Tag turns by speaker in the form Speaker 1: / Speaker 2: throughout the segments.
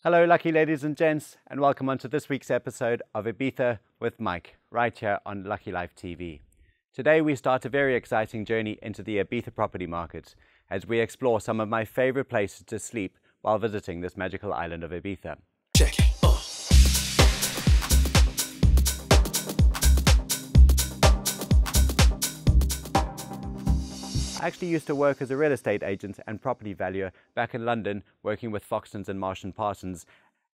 Speaker 1: Hello, lucky ladies and gents, and welcome on to this week's episode of Ibiza with Mike, right here on Lucky Life TV. Today we start a very exciting journey into the Ibiza property market as we explore some of my favorite places to sleep while visiting this magical island of Ibiza.
Speaker 2: Check it.
Speaker 1: I actually used to work as a real estate agent and property valuer back in London, working with Foxtons and Marsh & Parsons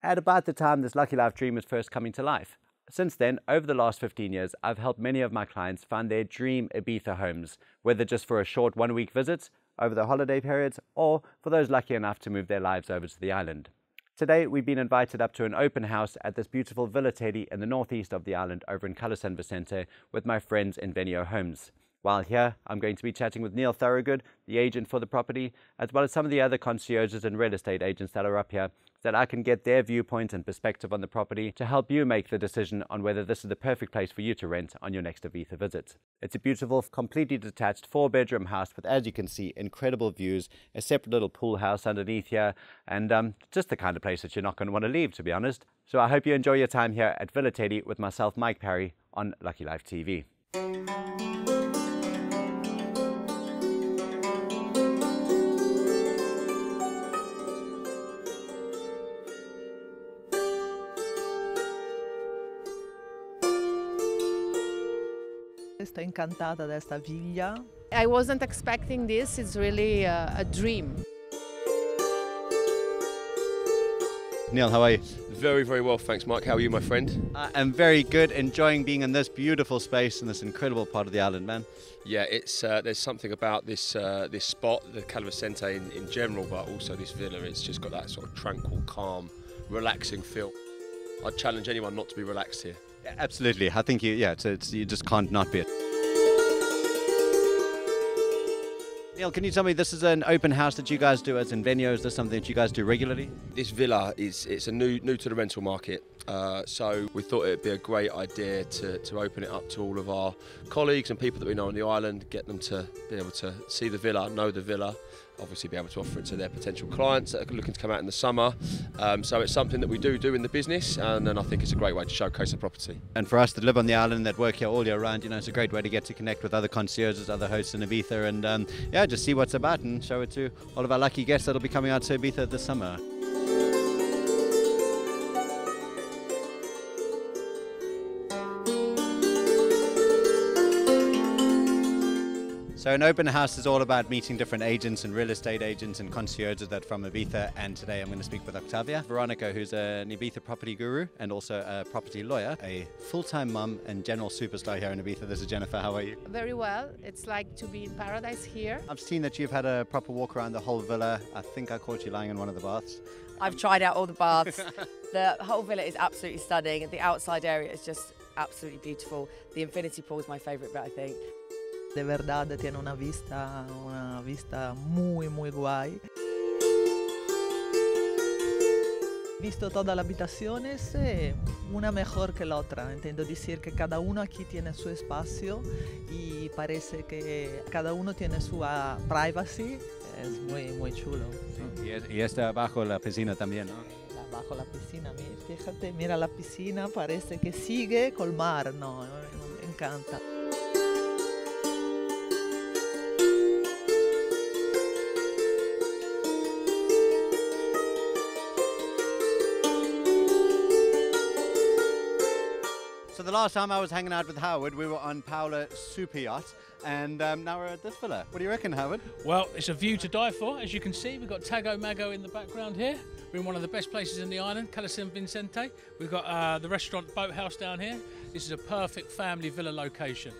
Speaker 1: at about the time this Lucky Life dream was first coming to life. Since then, over the last 15 years, I've helped many of my clients find their dream Ibiza homes, whether just for a short one-week visit over the holiday periods or for those lucky enough to move their lives over to the island. Today, we've been invited up to an open house at this beautiful Villa Teddy in the northeast of the island over in Cala San Vicente with my friends Invenio Homes. While here, I'm going to be chatting with Neil Thorogood, the agent for the property, as well as some of the other concierges and real estate agents that are up here, so that I can get their viewpoint and perspective on the property to help you make the decision on whether this is the perfect place for you to rent on your next Ibiza visit. It's a beautiful, completely detached 4-bedroom house with, as you can see, incredible views, a separate little pool house underneath here, and just the kind of place that you're not going to want to leave, to be honest. So I hope you enjoy your time here at Villa Teddy with myself, Mike Parry, on Lucky Life TV.
Speaker 3: Sto incantata da esta villa.
Speaker 4: I wasn't expecting this. It's really a dream.
Speaker 1: Neil, how are you?
Speaker 2: Very, very well, thanks, Mike. How are you, my friend?
Speaker 1: I'm very good, enjoying being in this beautiful space in this incredible part of the island, man.
Speaker 2: Yeah, it's there's something about this this spot, the Cala Vicente in general, but also this villa. It's just got that sort of tranquil, calm, relaxing feel. I'd challenge anyone not to be relaxed here.
Speaker 1: Yeah, absolutely. I think you just can't not be it. Neil, can you tell me, this is an open house that you guys do as Invenio? Is this something that you guys do regularly?
Speaker 2: This villa it's a new to the rental market, so we thought it'd be a great idea to open it up to all of our colleagues and people that we know on the island, get them to be able to see the villa, know the villa, obviously be able to offer it to their potential clients that are looking to come out in the summer. So it's something that we do in the business, and I think it's a great way to showcase the property.
Speaker 1: And for us that live on the island, that work here all year round, it's a great way to get to connect with other concierges, other hosts in Ibiza, and just see what's about and show it to all of our lucky guests that'll be coming out to Ibiza this summer. So an open house is all about meeting different agents and real estate agents and concierges that are from Ibiza, and today I'm going to speak with Octavia. Veronica, who's an Ibiza property guru and also a property lawyer, a full-time mum and general superstar here in Ibiza. This is Jennifer. How are you?
Speaker 4: Very well. It's like to be in paradise here.
Speaker 1: I've seen that you've had a proper walk around the whole villa. I think I caught you lying in one of the baths.
Speaker 5: I've tried out all the baths. The whole villa is absolutely stunning. The outside area is just absolutely beautiful. The infinity pool is my favourite bit, I think.
Speaker 3: De verdad tiene una vista muy, muy guay. Visto todas las habitaciones, una mejor que la otra. Entiendo decir que cada uno aquí tiene su espacio y parece que cada uno tiene su privacy. Es muy, muy chulo.
Speaker 1: Sí. Y está bajo la piscina también, ¿no?
Speaker 3: Bajo la piscina, fíjate, mira la piscina, parece que sigue col mar. No, me encanta.
Speaker 1: So the last time I was hanging out with Howard, we were on Paula super yacht, and now we're at this villa. What do you reckon, Howard?
Speaker 6: Well, it's a view to die for. As you can see, we've got Tago Mago in the background here. We're in one of the best places in the island, Cala San Vicente. We've got the restaurant Boathouse down here. This is a perfect family villa location.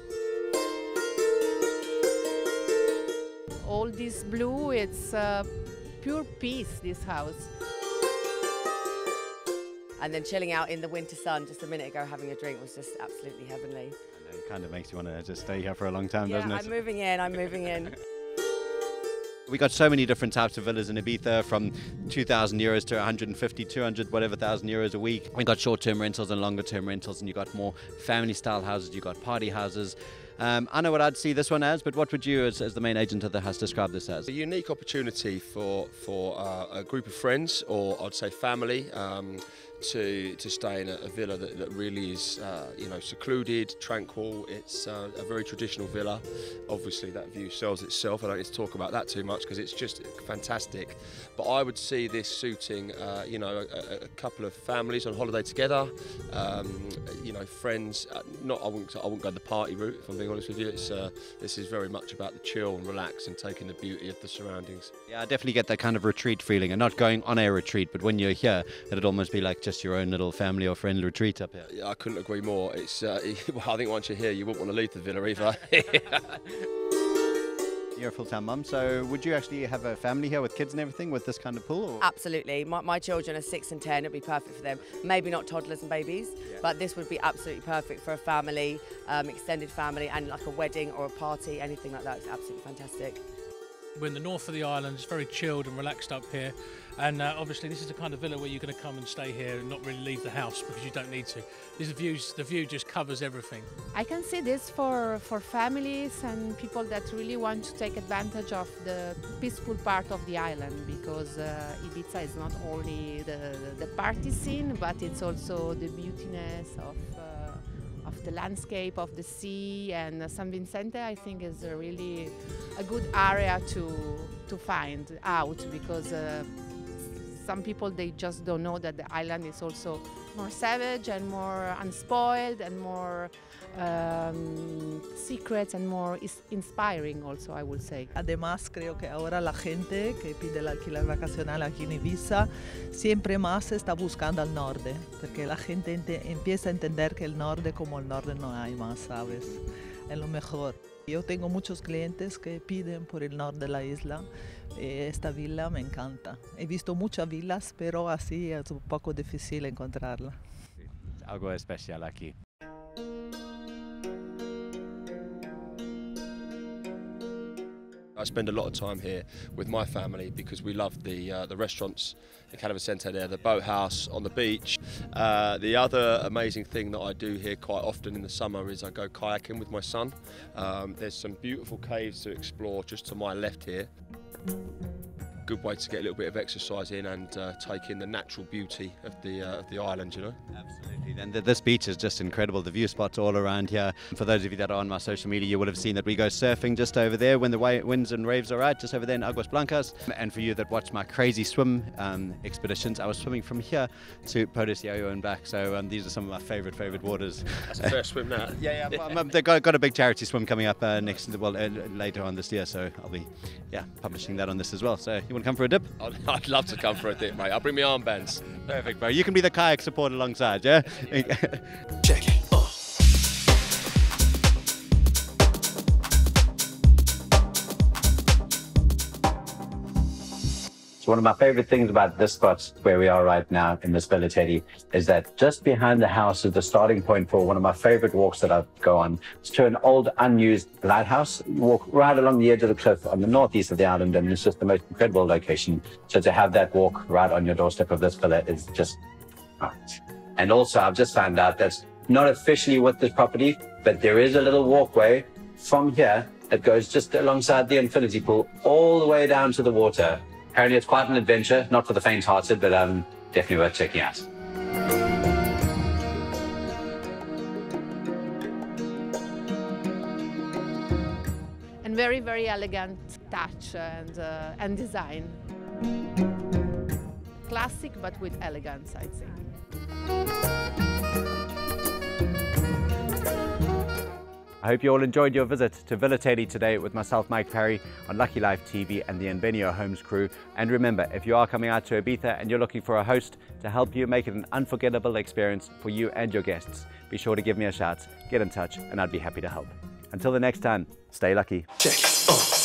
Speaker 4: All this blue, it's pure peace, this house.
Speaker 5: And then chilling out in the winter sun just a minute ago having a drink was just absolutely heavenly.
Speaker 1: And it kind of makes you want to just stay here for a long time, doesn't it?
Speaker 5: I'm moving in.
Speaker 1: We got so many different types of villas in Ibiza, from 2,000 euros to 150, 200, whatever thousand euros a week. We got short-term rentals and longer-term rentals, and you got more family-style houses, you got party houses. I know what I'd see this one as, but what would you, as the main agent of the house, describe this as?
Speaker 2: A unique opportunity for a group of friends, or I'd say family, to stay in a villa that really is secluded, tranquil. It's a very traditional villa. Obviously that view sells itself. I don't need to talk about that too much because it's just fantastic. But I would see this suiting a couple of families on holiday together, friends. I wouldn't go the party route, if I'm being honest with you. This is very much about the chill and relax and taking the beauty of the surroundings.
Speaker 1: Yeah, I definitely get that kind of retreat feeling, and not going on a retreat, but when you're here, it'd almost be like just your own little family or friend retreat up here.
Speaker 2: Yeah, I couldn't agree more. It's I think once you're here, you wouldn't want to leave the villa either.
Speaker 1: You're a full-time mum, so would you actually have a family here with kids and everything with this kind of pool? Or?
Speaker 5: Absolutely. My children are 6 and 10. It'd be perfect for them. Maybe not toddlers and babies, but this would be absolutely perfect for a family, extended family, and like a wedding or a party, anything like that. It's absolutely fantastic.
Speaker 6: We're in the north of the island. It's very chilled and relaxed up here, and obviously this is the kind of villa where you're going to come and stay here and not really leave the house because you don't need to. The view just covers everything.
Speaker 4: I can see this for families and people that really want to take advantage of the peaceful part of the island, because Ibiza is not only the party scene, but it's also the beautiness of the landscape, of the sea, and San Vicente I think is really a good area to find out, because some people, they just don't know that the island is also more savage and more unspoiled and more secrets and more inspiring also, I would say.
Speaker 3: Además, creo que ahora la gente que pide el alquiler vacacional aquí en Ibiza siempre más está buscando al norte, porque la gente empieza a entender que el norte, como el norte, no hay más, ¿sabes? Es lo mejor. Yo tengo muchos clientes que piden por el norte de la isla. Esta villa me encanta. He visto muchas villas, pero así es un poco difícil encontrarla.
Speaker 1: Algo especial aquí.
Speaker 2: I spend a lot of time here with my family because we love the restaurants in Cala San Vicente there, the boathouse on the beach. The other amazing thing that I do here quite often in the summer is I go kayaking with my son. There's some beautiful caves to explore just to my left here. Good way to get a little bit of exercise in and take in the natural beauty of the island, you know.
Speaker 1: Absolutely, and this beach is just incredible. The view spots all around here. For those of you that are on my social media, you would have seen that we go surfing just over there when the winds and waves are right, just over there in Aguas Blancas. And for you that watch my crazy swim expeditions, I was swimming from here to Podesiayo and back. So these are some of my favorite waters.
Speaker 2: That's a fair swim now.
Speaker 1: Yeah. They've got a big charity swim coming up later on this year, so I'll be publishing that on this as well. So you want to come for a dip?
Speaker 2: I'd love to come for a dip, mate. I'll bring my armbands.
Speaker 1: Perfect, bro. You can be the kayak support alongside, yeah?
Speaker 7: Check it.
Speaker 1: So one of my favorite things about this spot where we are right now in this villa, Teddy, is that just behind the house is the starting point for one of my favorite walks that I go on. It's to an old unused lighthouse. You walk right along the edge of the cliff on the northeast of the island, and it's just the most incredible location. So to have that walk right on your doorstep of this villa is just right. And also I've just found out that's not officially with this property, but there is a little walkway from here that goes just alongside the infinity pool all the way down to the water. Apparently it's quite an adventure, not for the faint-hearted, but definitely worth checking out.
Speaker 4: And very, very elegant touch and design. Classic, but with elegance, I'd say.
Speaker 1: I hope you all enjoyed your visit to Villa Teddy today with myself, Mike Parry, on Lucky Life TV and the Invenio Homes crew. And remember, if you are coming out to Ibiza and you're looking for a host to help you make it an unforgettable experience for you and your guests, be sure to give me a shout, get in touch, and I'd be happy to help. Until the next time, stay lucky.
Speaker 7: Check it.